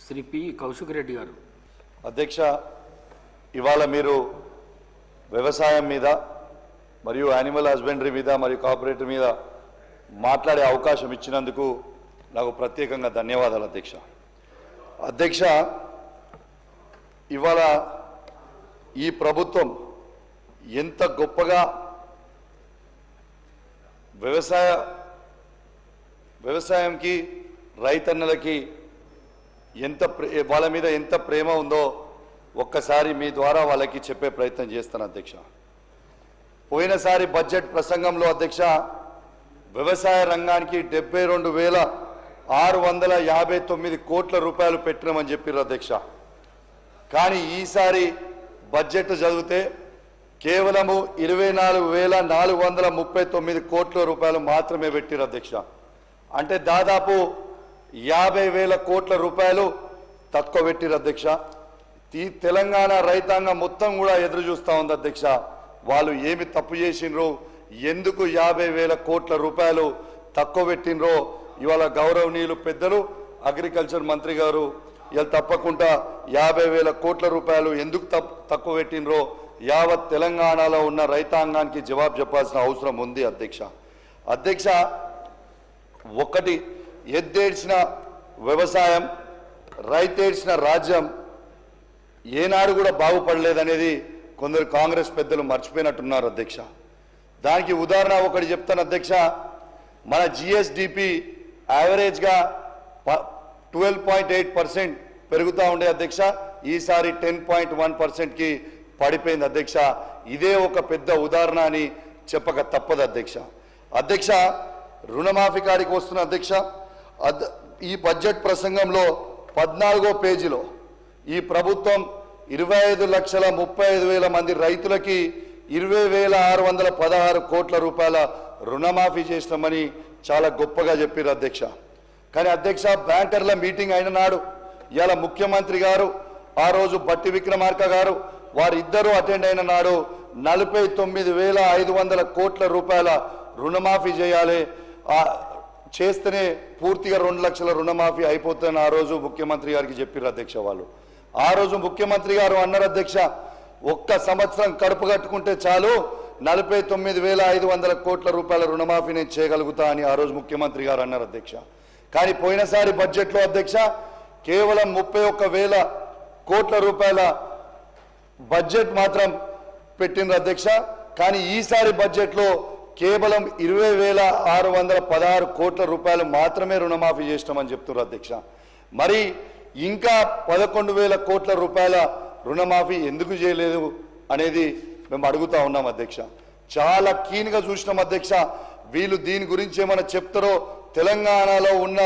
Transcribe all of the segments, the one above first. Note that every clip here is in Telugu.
శ్రీ పి కౌశిక్ రెడ్డి గారు. అధ్యక్ష, ఇవాళ మీరు వ్యవసాయం మీద మరియు యానిమల్ హస్బెండరీ మీద మరియు కోఆపరేటివ్ మీద మాట్లాడే అవకాశం ఇచ్చినందుకు నాకు ప్రత్యేకంగా ధన్యవాదాలు అధ్యక్ష. అధ్యక్ష, ఇవాళ ఈ ప్రభుత్వం ఎంత గొప్పగా వ్యవసాయంకి రైతన్నలకి వాళ్ళ మీద ఎంత ప్రేమ ఉందో ఒక్కసారి మీ ద్వారా వాళ్ళకి చెప్పే ప్రయత్నం చేస్తాను అధ్యక్ష. పోయినసారి బడ్జెట్ ప్రసంగంలో అధ్యక్ష వ్యవసాయ రంగానికి 72,659 కోట్ల రూపాయలు పెట్టినామని చెప్పారు అధ్యక్ష. కానీ ఈసారి బడ్జెట్ చదివితే కేవలము 24,439 కోట్ల రూపాయలు మాత్రమే పెట్టారు అధ్యక్ష. అంటే దాదాపు 50,000 కోట్ల రూపాయలు తక్కువ పెట్టారు అధ్యక్ష. ఈ తెలంగాణ రైతాంగం మొత్తం కూడా ఎదురు చూస్తూ ఉంది అధ్యక్ష. వాళ్ళు ఏమి తప్పు చేసినరో, ఎందుకు 50,000 కోట్ల రూపాయలు తక్కువ పెట్టినరో ఇవాళ గౌరవనీయులు పెద్దలు అగ్రికల్చర్ మంత్రి గారు ఇలా తప్పకుండా 50,000 కోట్ల రూపాయలు ఎందుకు తక్కువ పెట్టినరో యావత్ తెలంగాణలో ఉన్న రైతాంగానికి జవాబు చెప్పాల్సిన అవసరం ఉంది అధ్యక్ష. అధ్యక్ష, ఒకటి ఎద్దేడ్చిన వ్యవసాయం, రైతేడ్చిన రాజ్యం ఏనాడు కూడా బాగుపడలేదనేది కొందరు కాంగ్రెస్ పెద్దలు మర్చిపోయినట్టున్నారు అధ్యక్ష. దానికి ఉదాహరణ ఒకటి చెప్తాను అధ్యక్ష. మన జిఎస్డిపి యావరేజ్గా 12.8% పెరుగుతూ ఉండే అధ్యక్ష. ఈసారి 10.1%కి పడిపోయింది అధ్యక్ష. ఇదే ఒక పెద్ద ఉదాహరణ అని చెప్పక తప్పదు అధ్యక్ష. అధ్యక్ష, రుణమాఫీ కాడికి వస్తున్న అధ్యక్ష. ఈ బడ్జెట్ ప్రసంగంలో 14వ పేజీలో ఈ ప్రభుత్వం 25,35,000 మంది రైతులకి 20,616 కోట్ల రూపాయల రుణమాఫీ చేసినామని చాలా గొప్పగా చెప్పారు అధ్యక్ష. కానీ అధ్యక్ష, బ్యాంకర్ల మీటింగ్ అయిన నాడు ఇవాళ ముఖ్యమంత్రి గారు, ఆ రోజు బట్టి విక్రమార్క గారు వారిద్దరూ అటెండ్ అయిన నాడు 49,500 కోట్ల రూపాయల రుణమాఫీ చేయాలి, చేస్తేనే పూర్తిగా 2 లక్షల రుణమాఫీ అయిపోతుందని ఆ రోజు ముఖ్యమంత్రి గారికి చెప్పారు అధ్యక్ష. వాళ్ళు ఆ రోజు ముఖ్యమంత్రి గారు అన్నారు అధ్యక్ష, ఒక్క సంవత్సరం కడుపు కట్టుకుంటే చాలు 49,500 కోట్ల రూపాయల రుణమాఫీ నేను చేయగలుగుతా అని ఆ రోజు ముఖ్యమంత్రి గారు అన్నారు అధ్యక్ష. కానీ పోయినసారి బడ్జెట్లో అధ్యక్ష కేవలం 31,000 కోట్ల రూపాయల బడ్జెట్ మాత్రం పెట్టిండ్రు అధ్యక్ష. కానీ ఈసారి బడ్జెట్లో కేవలం 20,616 కోట్ల రూపాయలు మాత్రమే రుణమాఫీ చేసినామని చెప్తున్నారు అధ్యక్ష. మరి ఇంకా 11,000 కోట్ల రూపాయల రుణమాఫీ ఎందుకు చేయలేదు అనేది మేము అడుగుతా ఉన్నాం అధ్యక్ష. చాలా కీన్గా చూసినాం అధ్యక్ష. వీళ్ళు దీని గురించి ఏమైనా చెప్తారో, తెలంగాణలో ఉన్న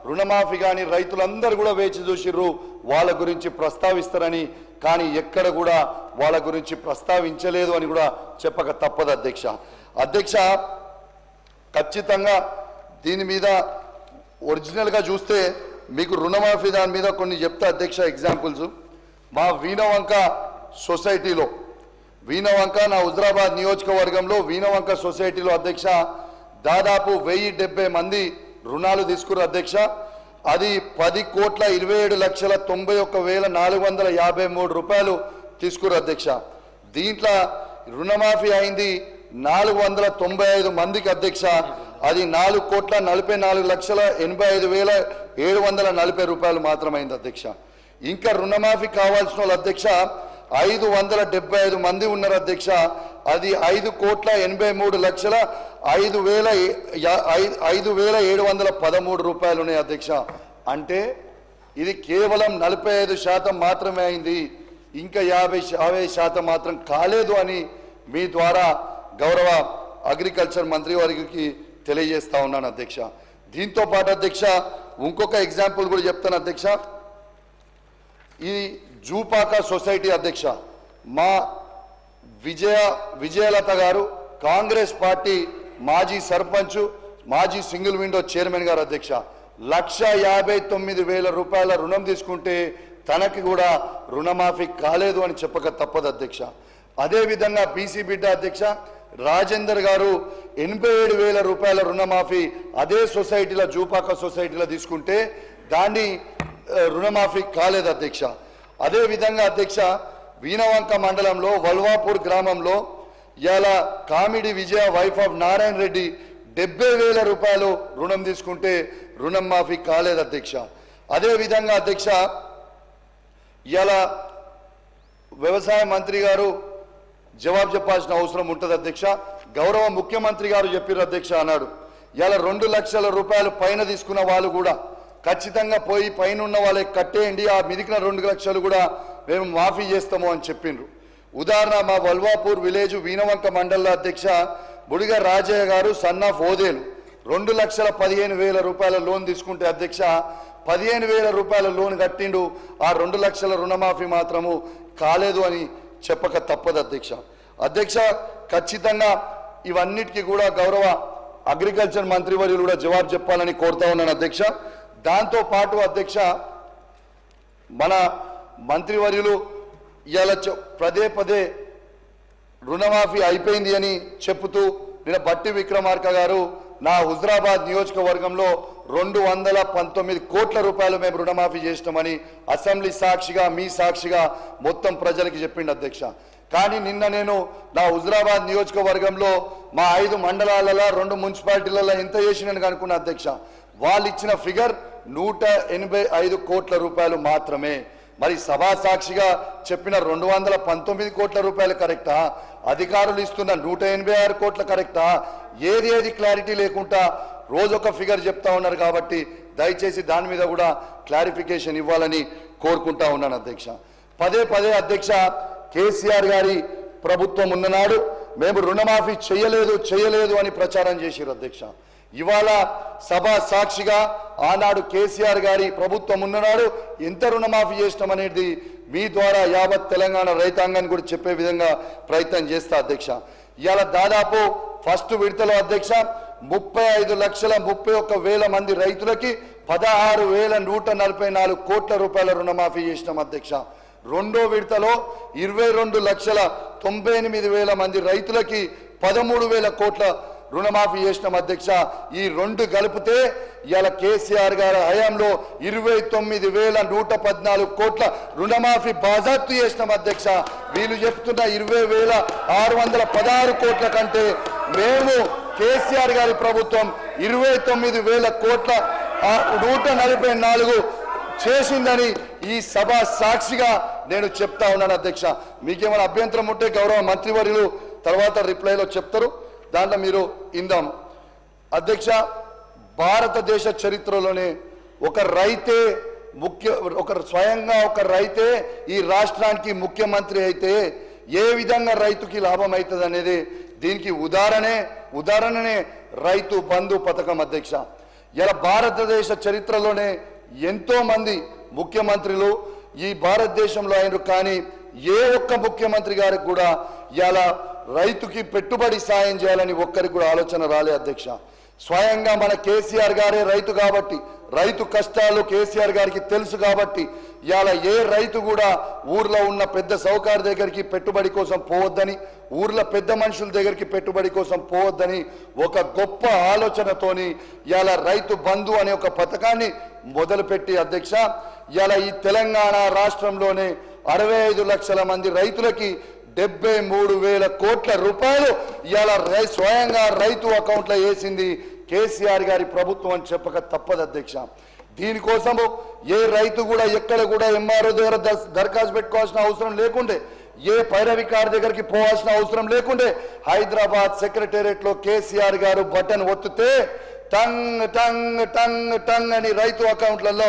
రుణమాఫీ కానీ రైతులందరూ కూడా వేచి చూసిర్రు వాళ్ళ గురించి ప్రస్తావిస్తారని. కానీ ఎక్కడ కూడా వాళ్ళ గురించి ప్రస్తావించలేదు అని కూడా చెప్పక తప్పదు అధ్యక్ష. అధ్యక్ష, ఖచ్చితంగా దీని మీద ఒరిజినల్గా చూస్తే మీకు రుణమాఫీ దాని మీద కొన్ని చెప్తా అధ్యక్ష. ఎగ్జాంపుల్స్, మా వీణవంక సొసైటీలో, వీణవంక నా హుజరాబాద్ నియోజకవర్గంలో వీణవంక సొసైటీలో అధ్యక్ష దాదాపు 1,070 మంది రుణాలు తీసుకున్నారు అధ్యక్ష. అది 10,27,91,453 రూపాయలు తీసుకున్నారు అధ్యక్ష. దీంట్లో రుణమాఫీ అయింది 495 మందికి అధ్యక్ష. అది 4,44,85,740 రూపాయలు మాత్రమైంది అధ్యక్ష. ఇంకా రుణమాఫీ కావాల్సిన వాళ్ళు అధ్యక్ష 575 మంది ఉన్నారు అధ్యక్ష. అది 5,83,05,713 రూపాయలు ఉన్నాయి అధ్యక్ష. అంటే ఇది కేవలం 45% మాత్రమే అయింది, ఇంకా 50% మాత్రం కాలేదు అని మీ ద్వారా గౌరవ అగ్రికల్చర్ మంత్రి వారికి తెలియజేస్తా ఉన్నాను అధ్యక్ష. దీంతో పాటు అధ్యక్ష ఇంకొక ఎగ్జాంపుల్ కూడా చెప్తాను అధ్యక్ష. ఈ జూపాక సొసైటీ అధ్యక్ష మా విజయలత గారు కాంగ్రెస్ పార్టీ మాజీ సర్పంచ్, మాజీ సింగిల్ విండో చైర్మన్ గారు అధ్యక్ష 1,59,000 రూపాయల రుణం తీసుకుంటే తనకి కూడా రుణమాఫీ కాలేదు అని చెప్పక తప్పదు అధ్యక్ష. అదేవిధంగా బీసీ బిడ్డ అధ్యక్ష రాజేందర్ గారు 87,000 రూపాయల రుణమాఫీ అదే సొసైటీలో జూపాక సొసైటీలో తీసుకుంటే దాన్ని రుణమాఫీ కాలేదు అధ్యక్ష. అదేవిధంగా అధ్యక్ష వీణవంక మండలంలో వల్వాపూర్ గ్రామంలో ఇలా comedy Vijaya wife of Narayana Reddy 70,000 రూపాయలు రుణం తీసుకుంటే రుణం మాఫీ కాలేదు అధ్యక్ష. అదేవిధంగా అధ్యక్ష ఇలా వ్యవసాయ మంత్రి గారు జవాబు చెప్పాల్సిన అవసరం ఉంటుంది అధ్యక్ష. గౌరవ ముఖ్యమంత్రి గారు చెప్పారు అధ్యక్ష అన్నాడు ఇలా 2 లక్షల రూపాయలు పైన తీసుకున్న వాళ్ళు కూడా ఖచ్చితంగా పోయి పైన ఉన్న వాళ్ళకి కట్టేయండి, ఆ మిగిలిన 2 లక్షలు కూడా మేము మాఫీ చేస్తాము అని చెప్పిండ్రు. ఉదాహరణ మా వల్వాపూర్ విలేజ్ వీణవంక మండల అధ్యక్ష బుడిగ రాజయ్య గారు సన్ ఆఫ్ ఓదేలు 2,15,000 రూపాయల లోన్ తీసుకుంటే అధ్యక్ష 15,000 రూపాయల లోన్ కట్టిండు. ఆ 2 లక్షల రుణమాఫీ మాత్రము కాలేదు అని చెప్పక తప్పదు అధ్యక్ష. అధ్యక్ష ఖచ్చితంగా ఇవన్నిటికీ కూడా గౌరవ అగ్రికల్చర్ మంత్రివర్యులు కూడా జవాబు చెప్పాలని కోరుతా ఉన్నాను అధ్యక్ష. దాంతో పాటు అధ్యక్ష మన మంత్రివర్యులు ఇలా పదే రుణమాఫీ అయిపోయింది అని చెప్తూ నిన్న బట్టి విక్రమార్క గారు నా హుజరాబాద్ నియోజకవర్గంలో 219 కోట్ల రూపాయలు మేము రుణమాఫీ చేసినామని అసెంబ్లీ సాక్షిగా మీ సాక్షిగా మొత్తం ప్రజలకి చెప్పిండు అధ్యక్ష. కానీ నిన్న నేను నా హుజరాబాద్ నియోజకవర్గంలో మా 5 మండలాలలో 2 మున్సిపాలిటీలలో ఎంత చేసినని అనుకున్న అధ్యక్ష. వాళ్ళు ఇచ్చిన ఫిగర్ 185 కోట్ల రూపాయలు మాత్రమే. మరి సభా సాక్షిగా చెప్పిన 219 కోట్ల రూపాయలు కరెక్టా, అధికారులు ఇస్తున్న 186 కోట్ల కరెక్టా, ఏది క్లారిటీ లేకుండా రోజొక ఫిగర్ చెప్తా ఉన్నారు. కాబట్టి దయచేసి దాని మీద కూడా క్లారిఫికేషన్ ఇవ్వాలని కోరుకుంటా ఉన్నాను అధ్యక్ష. పదే అధ్యక్ష కేసీఆర్ గారి ప్రభుత్వం ఉన్ననాడు మేము రుణమాఫీ చేయలేదు అని ప్రచారం చేశారు అధ్యక్ష. ఇవాళ సభా సాక్షిగా ఆనాడు కేసీఆర్ గారి ప్రభుత్వం ఉన్ననాడు ఎంత రుణమాఫీ చేసినామనేది మీ ద్వారా యావత్ తెలంగాణ రైతాంగాన్ని కూడా చెప్పే విధంగా ప్రయత్నం చేస్తా అధ్యక్ష. ఇవాళ దాదాపు ఫస్ట్ విడతలో అధ్యక్ష 35,31,000 మంది రైతులకి 16,144 కోట్ల రూపాయల రుణమాఫీ చేసినాం అధ్యక్ష. రెండో విడతలో 22,98,000 మంది రైతులకి 13,000 కోట్ల రుణమాఫీ చేసినాం అధ్యక్ష. ఈ 2 కలిపితే ఇవాళ కేసీఆర్ గారి హయాంలో 29,114 కోట్ల రుణమాఫీ బాజాప్తు చేసినాం అధ్యక్ష. వీళ్ళు చెప్తున్న 20,616 కోట్ల కంటే మేము కేసీఆర్ గారి ప్రభుత్వం 29,000 కోట్ల 144 చేసిందని ఈ సభ సాక్షిగా నేను చెప్తా ఉన్నాను అధ్యక్ష. మీకేమైనా అభ్యంతరం ఉంటే గౌరవ మంత్రివర్యులు తర్వాత రిప్లైలో చెప్తారు, దాంట్లో మీరు ఇందాం అధ్యక్ష. భారతదేశ చరిత్రలోనే స్వయంగా ఒక రైతే ఈ రాష్ట్రానికి ముఖ్యమంత్రి అయితే ఏ విధంగా రైతుకి లాభం అవుతుంది అనేది దీనికి ఉదాహరణనే రైతు బంధు పథకం అధ్యక్ష. ఇలా భారతదేశ చరిత్రలోనే ఎంతో మంది ముఖ్యమంత్రులు ఈ భారతదేశంలో అయినారు, కానీ ఏ ఒక్క ముఖ్యమంత్రి గారికి కూడా ఇలా రైతుకి పెట్టుబడి సాయం చేయాలని ఒక్కరికి కూడా ఆలోచన రాలే అధ్యక్ష. స్వయంగా మన కేసీఆర్ గారే రైతు కాబట్టి రైతు కష్టాలు కేసీఆర్ గారికి తెలుసు కాబట్టి ఇవాళ ఏ రైతు కూడా ఊర్లో ఉన్న పెద్ద సౌకర్య దగ్గరికి పెట్టుబడి కోసం పోవద్దని, ఊర్లో పెద్ద మనుషుల దగ్గరికి పెట్టుబడి కోసం పోవద్దని ఒక గొప్ప ఆలోచనతోని ఇవాళ రైతు బంధు అనే ఒక పథకాన్ని మొదలుపెట్టి అధ్యక్ష ఇవాళ ఈ తెలంగాణ రాష్ట్రంలోనే 65 లక్షల మంది రైతులకి 73,000 కోట్ల రూపాయలు ఇవాళ స్వయంగా రైతు అకౌంట్లో వేసింది కేసీఆర్ గారి ప్రభుత్వం అని చెప్పక తప్పదు అధ్యక్ష. దీనికోసము ఏ రైతు కూడా ఎక్కడ కూడా ఎంఆర్ఓ దగ్గర దరఖాస్తు పెట్టుకోవాల్సిన అవసరం లేకుండే, ఏ పైరవికార్ దగ్గరికి పోవాల్సిన అవసరం లేకుండే, హైదరాబాద్ సెక్రటేరియట్లో కేసీఆర్ గారు బటన్ ఒత్తితే టంగ్ టంగ్ టంగ్ టంగ్ అని రైతు అకౌంట్లలో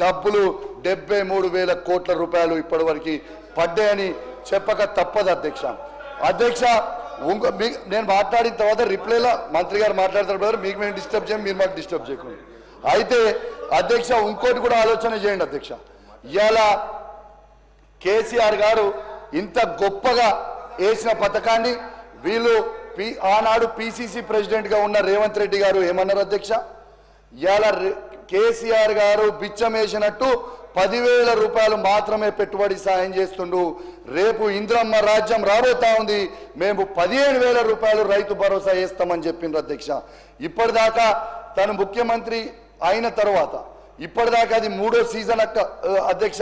డబ్బులు 73,000 కోట్ల రూపాయలు ఇప్పటివరకు పడ్డాయని చెప్పక తప్పదు అధ్యక్ష. నేను మాట్లాడిన తర్వాత రిప్లైలో మంత్రి గారు మాట్లాడతారు, మీకు మేము డిస్టర్బ్ చేయం, మీరు మాకు డిస్టర్బ్ చేయకుండా. అయితే అధ్యక్ష ఇంకోటి కూడా ఆలోచన చేయండి అధ్యక్ష. ఇవాళ కేసీఆర్ గారు ఇంత గొప్పగా వేసిన పథకాన్ని వీళ్ళు ఆనాడు పిసిసి ప్రెసిడెంట్గా ఉన్న రేవంత్ రెడ్డి గారు ఏమన్నారు అధ్యక్ష, ఇవాళ కేసీఆర్ గారు బిచ్చం వేసినట్టు 10,000 రూపాయలు మాత్రమే పెట్టుబడి సాయం చేస్తుండు, రేపు ఇంద్రమ్మ రాజ్యం రాబోతా ఉంది, మేము 15,000 రూపాయలు రైతు భరోసా వేస్తామని చెప్పిండ్రు అధ్యక్ష. ఇప్పటిదాకా తను ముఖ్యమంత్రి అయిన తర్వాత ఇప్పటిదాకా అది 3వ సీజన్ అధ్యక్ష.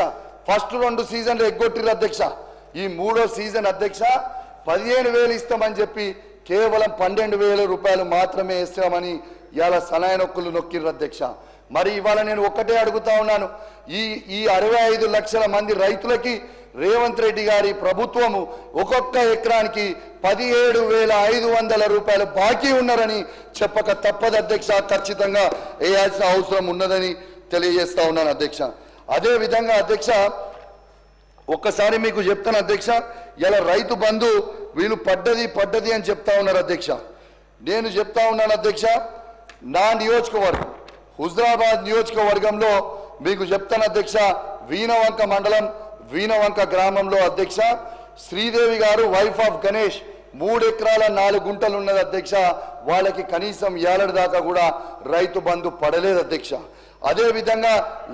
ఫస్ట్ 2 సీజన్లు ఎగ్గొట్టిరు అధ్యక్ష. ఈ 3వ సీజన్ అధ్యక్ష 15,000 ఇస్తామని చెప్పి కేవలం 12,000 రూపాయలు మాత్రమే ఇస్తామని ఇవాళ సనాయ నొక్కులు నొక్కిర్రు అధ్యక్ష. మరి ఇవాళ నేను ఒక్కటే అడుగుతా ఉన్నాను, ఈ 65 లక్షల మంది రైతులకి రేవంత్ రెడ్డి గారి ప్రభుత్వము ఒక్కొక్క ఎకరానికి 17,500 రూపాయలు బాకీ ఉన్నారని చెప్పక తప్పదు అధ్యక్ష. ఖచ్చితంగా వేయాల్సిన అవసరం ఉన్నదని తెలియజేస్తా ఉన్నాను అధ్యక్ష. అదే విధంగా అధ్యక్ష ఒక్కసారి మీకు చెప్తాను అధ్యక్ష, ఇలా రైతు బంధు వీళ్ళు పడ్డది అని చెప్తా ఉన్నారు అధ్యక్ష. నేను చెప్తా ఉన్నాను అధ్యక్ష, నా నియోజకవర్గం హుజరాబాద్ నియోజకవర్గంలో మీకు చెప్తాను అధ్యక్ష, వీణవంక మండలం వీణవంక గ్రామంలో అధ్యక్ష శ్రీదేవి గారు వైఫ్ ఆఫ్ గణేష్ 3 ఎకరాల 4 గుంటలు ఉన్నది అధ్యక్ష. వాళ్ళకి కనీసం ఏడాది దాకా కూడా రైతు బంధు పడలేదు అధ్యక్ష. అదే విధంగా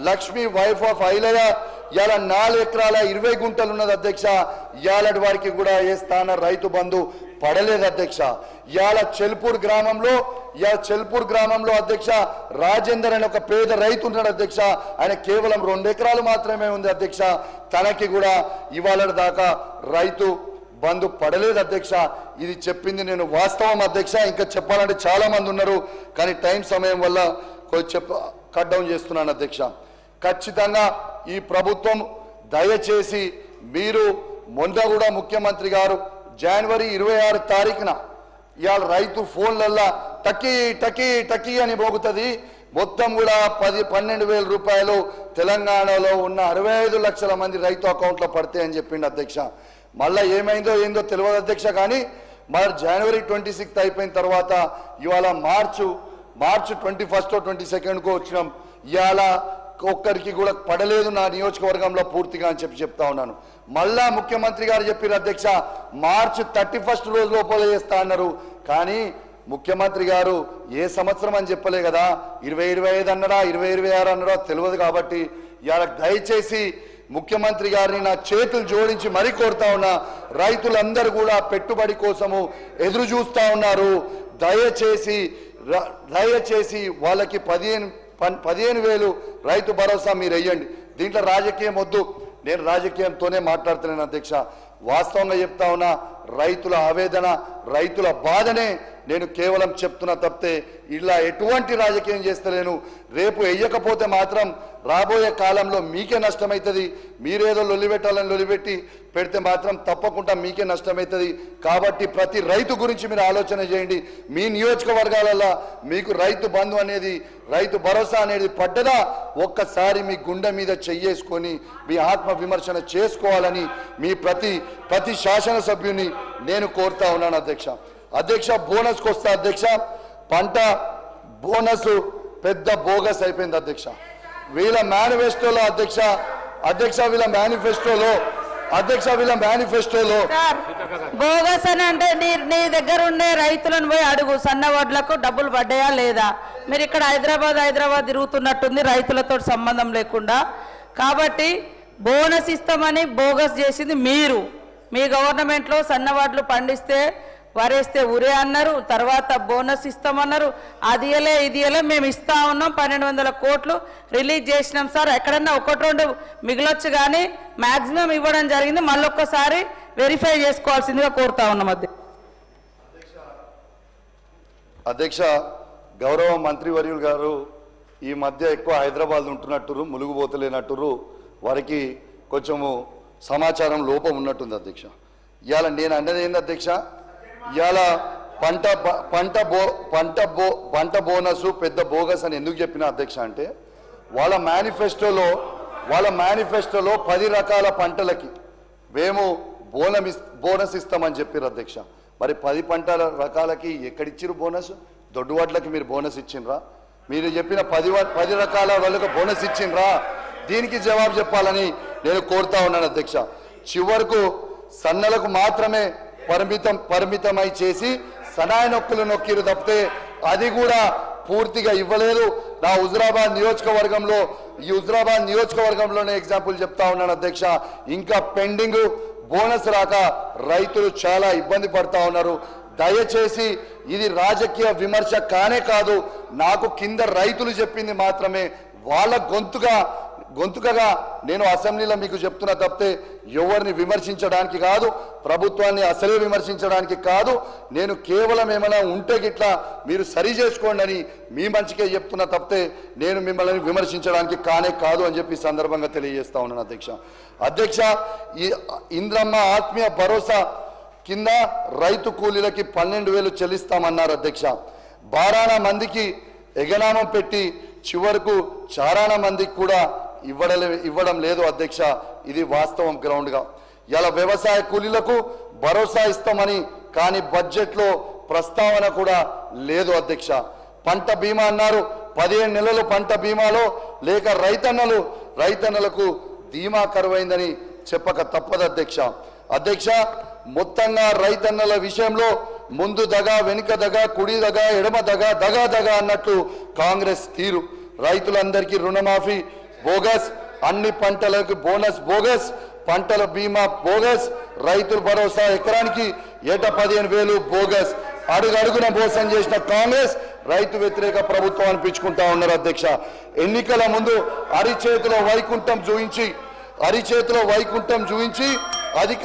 లక్ష్మి వైఫ్ ఆఫ్ ఐలయ్య ఇవాళ 4 ఎకరాల 20 గుంటలు ఉన్నది అధ్యక్ష. ఇవాళ వారికి కూడా ఏ స్థాన రైతు బంధు పడలేదు అధ్యక్ష. ఇవాళ చెల్పూర్ గ్రామంలో అధ్యక్ష రాజేందర్ అనే ఒక పేద రైతు ఉన్నాడు అధ్యక్ష. ఆయన కేవలం 2 ఎకరాలు మాత్రమే ఉంది అధ్యక్ష. తనకి కూడా ఇవాళ దాకా రైతు బంధు పడలేదు అధ్యక్ష. ఇది చెప్పింది నేను వాస్తవం అధ్యక్ష. ఇంకా చెప్పాలంటే చాలా మంది ఉన్నారు, కానీ టైం సమయం వల్ల కొంచెం కట్ డౌన్ చేస్తున్నాను అధ్యక్ష. ఖచ్చితంగా ఈ ప్రభుత్వం దయచేసి మీరు మొన్న కూడా ముఖ్యమంత్రి గారు జనవరి 26 తారీఖున ఇవాళ రైతు ఫోన్లల్లా టకీ అని మోగుతుంది, మొత్తం కూడా 12,000 రూపాయలు తెలంగాణలో ఉన్న 65 లక్షల మంది రైతు అకౌంట్లో పడతాయని చెప్పిండు అధ్యక్ష. మళ్ళీ ఏమైందో ఏందో తెలియదు అధ్యక్ష. కానీ మరి జనవరి 26 అయిపోయిన తర్వాత ఇవాళ మార్చ్ 21 22 వచ్చినాం. ఇవాళ ఒక్కరికి కూడా పడలేదు నా నియోజకవర్గంలో పూర్తిగా అని చెప్తా ఉన్నాను. మళ్ళా ముఖ్యమంత్రి గారు చెప్పారు అధ్యక్ష, మార్చి 31 రోజు లోపల చేస్తా అన్నారు. కానీ ముఖ్యమంత్రి గారు ఏ సంవత్సరం అని చెప్పలే కదా, 2025 అన్నాడా 2026 అన్నాడా తెలియదు. కాబట్టి ఇవాళ దయచేసి ముఖ్యమంత్రి గారిని నా చేతులు జోడించి మరీ కోరుతా ఉన్నా, రైతులందరూ కూడా పెట్టుబడి కోసము ఎదురు చూస్తా ఉన్నారు. దయచేసి వాళ్ళకి 15,000 రైతు భరోసా మీరు వెయ్యండి. దీంట్లో రాజకీయం వద్దు, నేను రాజకీయంతోనే మాట్లాడుతున్నాను అధ్యక్ష. వాస్తవంగా చెప్తా ఉన్నా, రైతుల ఆవేదన రైతుల బాధనే నేను కేవలం చెప్తున్నా తప్పితే ఇలా ఎటువంటి రాజకీయం చేస్తలేను. రేపు వెయ్యకపోతే మాత్రం రాబోయే కాలంలో మీకే నష్టమవుతుంది. మీరేదో లొలిపెట్టి పెడితే మాత్రం తప్పకుండా మీకే నష్టమవుతుంది. కాబట్టి ప్రతి రైతు గురించి మీరు ఆలోచన చేయండి. మీ నియోజకవర్గాలలో మీకు రైతు బంధు అనేది రైతు భరోసా అనేది పడ్డదా ఒక్కసారి మీ గుండె మీద చెయ్యేసుకొని మీ ఆత్మ విమర్శన చేసుకోవాలని మీ ప్రతి శాసనసభ్యుని నేను కోరుతా ఉన్నాను అధ్యక్ష. బోనస్కి వస్తా అధ్యక్ష. పంట బోనస్ పెద్ద బోగస్ అయిపోయింది అధ్యక్ష. వీళ్ళ మేనిఫెస్టోలో వీళ్ళ మేనిఫెస్టోలో బోగస్ అని అంటే నీ దగ్గర ఉండే రైతులను పోయి అడుగు, సన్న వడ్లకు డబ్బులు పడ్డాయా లేదా. మీరు ఇక్కడ హైదరాబాద్ తిరుగుతున్నట్టుంది రైతులతో సంబంధం లేకుండా. కాబట్టి బోనస్ ఇస్తామని బోగస్ చేసింది మీరు. మీ గవర్నమెంట్లో సన్న వడ్లు పండిస్తే వరేస్తే ఉరే అన్నారు, తర్వాత బోనస్ ఇస్తామన్నారు. అది ఇది మేము ఇస్తా ఉన్నాం, 1,200 కోట్లు రిలీజ్ చేసినాం సార్. ఎక్కడన్నా 1-2 మిగిలొచ్చు, కానీ మాక్సిమం ఇవ్వడం జరిగింది. మళ్ళొక్కసారి వెరిఫై చేసుకోవాల్సిందిగా కోరుతా ఉన్నాం అధ్యక్ష. గౌరవ మంత్రివర్యులు గారు ఈ మధ్య ఎక్కువ హైదరాబాద్ ఉంటున్నట్టురు, ములుగుపోతలేనట్టురు, వారికి కొంచెము సమాచారం లోపం ఉన్నట్టుంది అధ్యక్ష. ఇవాళ నేను అన్నది ఏంది అధ్యక్ష, ఇవాళ పంట బోనస్ పెద్ద బోగస్ అని ఎందుకు చెప్పిన అధ్యక్ష అంటే, వాళ్ళ మేనిఫెస్టోలో 10 రకాల పంటలకి మేము బోనస్ ఇస్తామని చెప్పారు అధ్యక్ష. మరి 10 పంటల రకాలకి ఎక్కడిచ్చిరు బోనస్? దొడ్డు వడ్లకి మీరు బోనస్ ఇచ్చిండ్రా? మీరు చెప్పిన 10 రకాల వాళ్ళకి బోనస్ ఇచ్చిండ్రా? దీనికి జవాబు చెప్పాలని నేను కోరుతా ఉన్నాను అధ్యక్ష. చివరకు సన్నలకు మాత్రమే పరిమితమై చేసి సనాయ నొక్కులు నొక్కిరు తప్పితే అది కూడా పూర్తిగా ఇవ్వలేదు. నా హుజరాబాద్ నియోజకవర్గంలోనే ఎగ్జాంపుల్ చెప్తా ఉన్నాను అధ్యక్ష. ఇంకా పెండింగ్ బోనస్ రాక రైతులు చాలా ఇబ్బంది పడతా ఉన్నారు. దయచేసి ఇది రాజకీయ విమర్శ కానే కాదు, నాకు కింద రైతులు చెప్పింది మాత్రమే వాళ్ళ గొంతుకగా నేను అసెంబ్లీలో మీకు చెప్తున్నా తప్పితే ఎవరిని విమర్శించడానికి కాదు, ప్రభుత్వాన్ని అసలే విమర్శించడానికి కాదు. నేను కేవలం ఏమైనా ఉంటే గిట్లా మీరు సరి చేసుకోండి అని మీ మంచికే చెప్తున్నా తప్పితే నేను మిమ్మల్ని విమర్శించడానికి కాదు అని చెప్పి సందర్భంగా తెలియజేస్తా ఉన్నాను అధ్యక్ష. ఈ ఇంద్రమ్మ ఆత్మీయ భరోసా కింద రైతు కూలీలకి 12,000 చెల్లిస్తామన్నారు అధ్యక్ష. బారాన మందికి ఎగనామం పెట్టి చివరకు చారాన మందికి కూడా ఇవ్వడం లేదు అధ్యక్ష. ఇది వాస్తవం గ్రౌండ్గా. ఇలా వ్యవసాయ కూలీలకు భరోసా ఇస్తామని కానీ బడ్జెట్లో ప్రస్తావన కూడా లేదు అధ్యక్ష. పంట బీమా అన్నారు, 15 నెలలు పంట బీమాలో లేక రైతన్నలకు ధీమా కరువైందని చెప్పక తప్పదు అధ్యక్ష. మొత్తంగా రైతన్నల విషయంలో ముందు దగా వెనుక దగా కుడి దగా ఎడమ దగా అన్నట్లు కాంగ్రెస్ తీరు. రైతులందరికీ రుణమాఫీ బోగస్, అన్ని పంటలకు బోనస్ బోగస్, పంటల బీమా బోగస్, రైతుల భరోసా ఎకరానికి ఏటా 15,000 బోగస్. అడుగడుగున మోసం చేసిన కాంగ్రెస్ రైతు వ్యతిరేక ప్రభుత్వం అనిపించుకుంటా ఉన్నారు అధ్యక్ష. ఎన్నికల ముందు అరిచేతిలో వైకుంఠం చూయించి అధిక